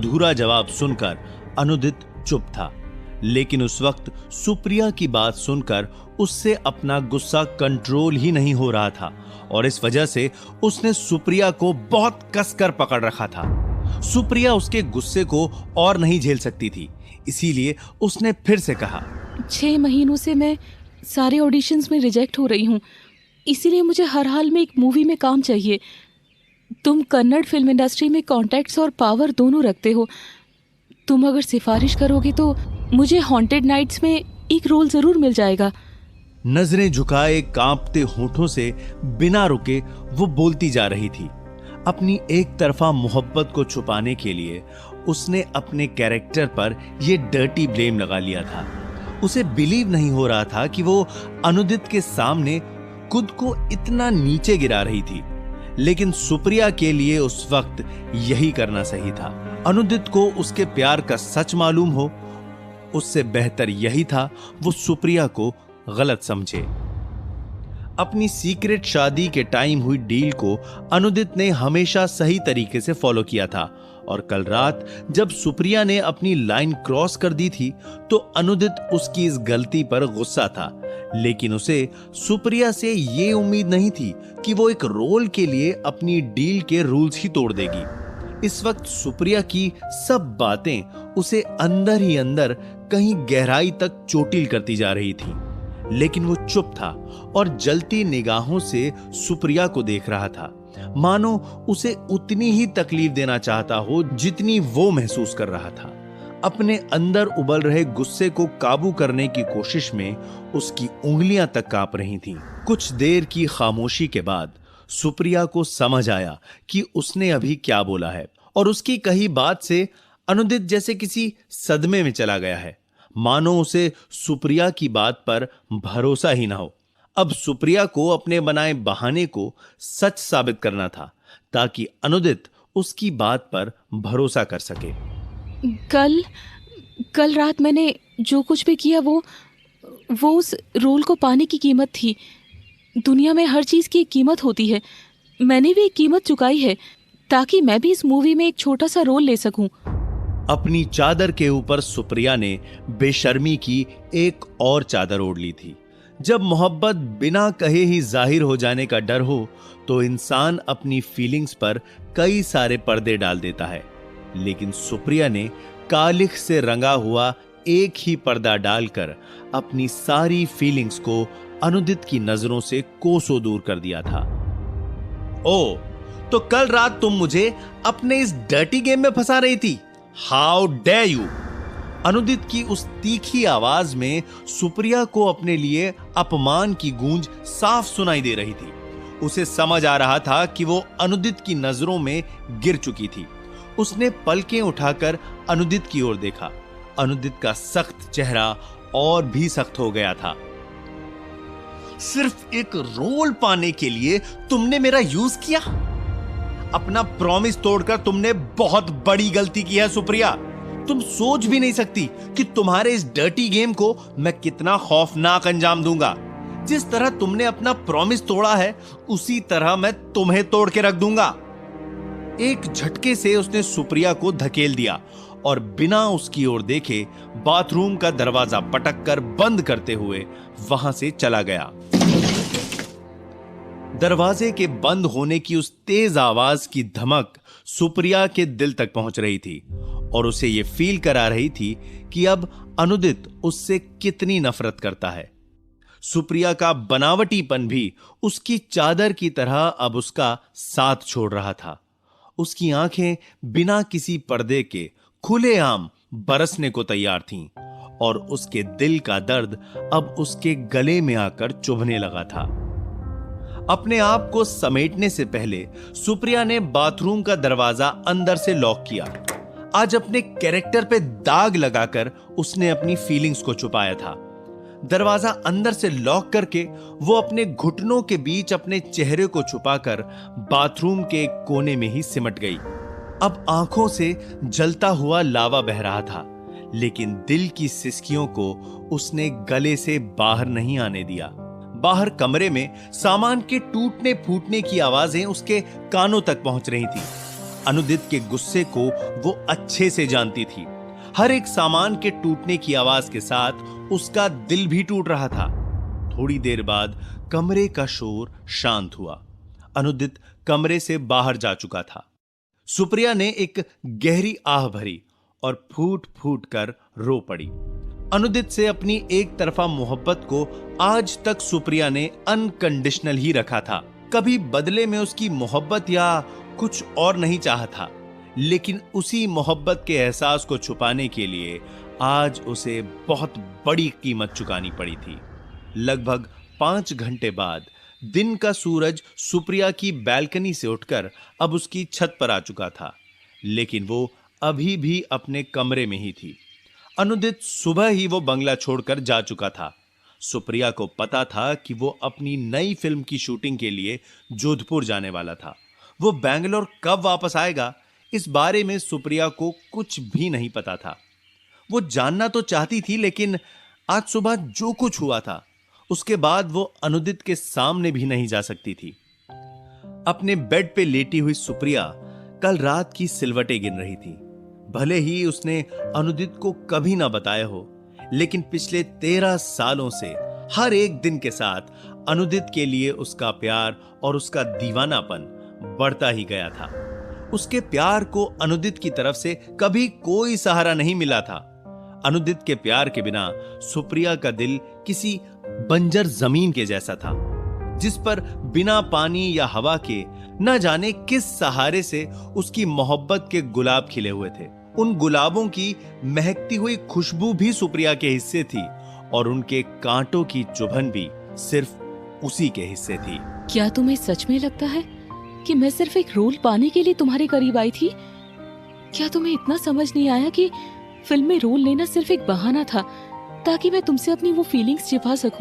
अधूरा जवाब सुनकर अनुदित चुप था। लेकिन उस वक्त सुप्रिया की बात सुनकर उससे अपना गुस्सा कंट्रोल ही नहीं हो रहा था और इस वजह से उसने सुप्रिया को बहुत कसकर पकड़ रखा था। सुप्रिया उसके गुस्से को और नहीं झेल सकती थी, इसीलिए उसने फिर से कहा, 6 महीनों से मैं सारे ऑडिशंस में रिजेक्ट हो रही हूँ, इसीलिए मुझे हर हाल में एक मूवी में काम चाहिए। तुम कन्नड़ फिल्म इंडस्ट्री में कॉन्टैक्ट्स और पावर दोनों रखते हो। तुम अगर सिफारिश करोगे तो मुझे हॉन्टेड नाइट्स में एक रोल जरूर मिल जाएगा। नजरें झुकाए कांपते होठों से बिना रुके वो बोलती जा रही थी। अपनी एक तरफा मोहब्बत को छुपाने के लिए उसने अपने कैरेक्टर पर यह डर्टी ब्लेम लगा लिया था। उसे बिलीव नहीं हो रहा था कि वो अनुदित के सामने खुद को इतना नीचे गिरा रही थी, लेकिन सुप्रिया के लिए उस वक्त यही करना सही था। अनुदित को उसके प्यार का सच मालूम हो, उससे बेहतर यही था वो सुप्रिया को गलत समझे। अपनी सीक्रेट शादी के टाइम हुई डील को अनुदित ने हमेशा सही तरीके से फॉलो किया था और कल रात जब सुप्रिया ने अपनी लाइन क्रॉस कर दी थी तो अनुदित उसकी इस गलती पर गुस्सा था, लेकिन उसे सुप्रिया से ये उम्मीद नहीं थी कि वो एक रोल के लिए अपनी डील के रूल्स ही तोड़ देगी। इस वक्त सुप्रिया की सब बातें उसे अंदर ही अंदर कहीं गहराई तक चोटिल करती जा रही थी, लेकिन वो चुप था और जलती निगाहों से सुप्रिया को देख रहा था, मानो उसे उतनी ही तकलीफ देना चाहता हो जितनी वो महसूस कर रहा था। अपने अंदर उबल रहे गुस्से को काबू करने की कोशिश में उसकी उंगलियां तक कांप रही थीं। कुछ देर की खामोशी के बाद सुप्रिया को समझ आया कि उसने अभी क्या बोला है और उसकी कही बात से अनुदित जैसे किसी सदमे में चला गया है, मानो उसे सुप्रिया की बात पर भरोसा ही ना हो। अब सुप्रिया को अपने बनाए बहाने को सच साबित करना था ताकि अनुदित उसकी बात पर भरोसा कर सके। कल रात मैंने जो कुछ भी किया वो उस रोल को पाने की कीमत थी। दुनिया में हर चीज़ की एक कीमत होती है। मैंने भी एक कीमत चुकाई है ताकि मैं भी इस मूवी में एक छोटा सा रोल ले सकूं। अपनी चादर के ऊपर सुप्रिया ने बेशर्मी की एक और चादर ओढ़ ली थी। जब मोहब्बत बिना कहे ही जाहिर हो जाने का डर हो तो इंसान अपनी फीलिंग्स पर कई सारे पर्दे डाल देता है, लेकिन सुप्रिया ने कालिख से रंगा हुआ एक ही पर्दा डालकर अपनी सारी फीलिंग्स को अनुदित की नजरों से कोसों दूर कर दिया था। ओ, तो कल रात तुम मुझे अपने इस डर्टी गेम में फंसा रही थी। How dare you. अनुदित की उस तीखी आवाज में सुप्रिया को अपने लिए अपमान की गूंज साफ सुनाई दे रही थी। उसे समझ आ रहा था कि वो अनुदित की नजरों में गिर चुकी थी। उसने पलकें उठाकर अनुदित की ओर देखा। अनुदित का सख्त चेहरा और भी सख्त हो गया था। सिर्फ एक रोल पाने के लिए तुमने मेरा यूज किया। अपना प्रॉमिस तोड़कर तुमने बहुत बड़ी गलती की है सुप्रिया। तुम सोच भी नहीं सकती कि तुम्हारे इस डर्टी गेम को मैं कितना खौफनाक अंजाम दूंगा। जिस तरह तुमने अपना प्रॉमिस तोड़ा है उसी तरह मैं तुम्हें तोड़ के रख दूंगा। एक झटके से उसने सुप्रिया को धकेल दिया और बिना उसकी ओर देखे बाथरूम का दरवाजा पटककर बंद करते हुए वहां से चला गया। दरवाजे के बंद होने की उस तेज आवाज की धमक सुप्रिया के दिल तक पहुंच रही थी और उसे यह फील करा रही थी कि अब अनुदित उससे कितनी नफरत करता है। सुप्रिया का बनावटीपन भी उसकी चादर की तरह अब उसका साथ छोड़ रहा था। उसकी आंखें बिना किसी पर्दे के खुलेआम बरसने को तैयार थीं और उसके दिल का दर्द अब उसके गले में आकर चुभने लगा था। अपने आप को समेटने से पहले सुप्रिया ने बाथरूम का दरवाजा अंदर से लॉक किया। आज अपने कैरेक्टर पे दाग लगाकर उसने अपनी फीलिंग्स को छुपाया था। दरवाजा अंदर से लॉक करके वो अपने घुटनों के बीच अपने चेहरे को छुपाकर बाथरूम के एक कोने में ही सिमट गई। अब आंखों से जलता हुआ लावा बह रहा था, लेकिन दिल की सिसकियों को उसने गले से बाहर नहीं आने दिया। बाहर कमरे में सामान के टूटने फूटने की आवाजें उसके कानों तक पहुंच रही थी। अनुदित के गुस्से को वो अच्छे से जानती थी। हर एक सामान के टूटने की आवाज के साथ उसका दिल भी टूट रहा था। थोड़ी देर बाद कमरे का शोर शांत हुआ। अनुदित कमरे से बाहर जा चुका था। सुप्रिया ने एक गहरी आह भरी और फूट फूट कर रो पड़ी। अनुदित से अपनी एक तरफा मोहब्बत को आज तक सुप्रिया ने अनकंडीशनल ही रखा था। कभी बदले में उसकी मोहब्बत या कुछ और नहीं चाहा था, लेकिन उसी मोहब्बत के एहसास को छुपाने के लिए आज उसे बहुत बड़ी कीमत चुकानी पड़ी थी। लगभग 5 घंटे बाद दिन का सूरज सुप्रिया की बैल्कनी से उठकर अब उसकी छत पर आ चुका था, लेकिन वो अभी भी अपने कमरे में ही थी। अनुदित सुबह ही वो बंगला छोड़कर जा चुका था। सुप्रिया को पता था कि वो अपनी नई फिल्म की शूटिंग के लिए जोधपुर जाने वाला था। वो बैंगलोर कब वापस आएगा, इस बारे में सुप्रिया को कुछ भी नहीं पता था। वो जानना तो चाहती थी, लेकिन आज सुबह जो कुछ हुआ था उसके बाद वो अनुदित के सामने भी नहीं जा सकती थी। अपने बेड पे लेटी हुई सुप्रिया कल रात की सिलवटें गिन रही थी। भले ही उसने अनुदित को कभी ना बताया हो, लेकिन पिछले 13 सालों से हर एक दिन के साथ अनुदित के लिए उसका प्यार और उसका दीवानापन बढ़ता ही गया था। उसके प्यार को अनुदित की तरफ से कभी कोई सहारा नहीं मिला था। अनुदित के प्यार के बिना सुप्रिया का दिल किसी बंजर जमीन के जैसा था, जिस पर बिना पानी या हवा के न जाने किस सहारे से उसकी मोहब्बत के गुलाब खिले हुए थे। उन गुलाबों की महकती हुई खुशबू भी सुप्रिया के हिस्से थी और उनके कांटों की चुभन भी सिर्फ उसी के हिस्से थी। क्या तुम्हें सच में लगता है कि मैं सिर्फ एक रोल पाने के लिए तुम्हारे करीब आई थी? क्या तुम्हें इतना समझ नहीं आया कि फिल्म में रोल लेना सिर्फ एक बहाना था ताकि मैं तुमसे अपनी वो फीलिंग्स छिपा सकूं?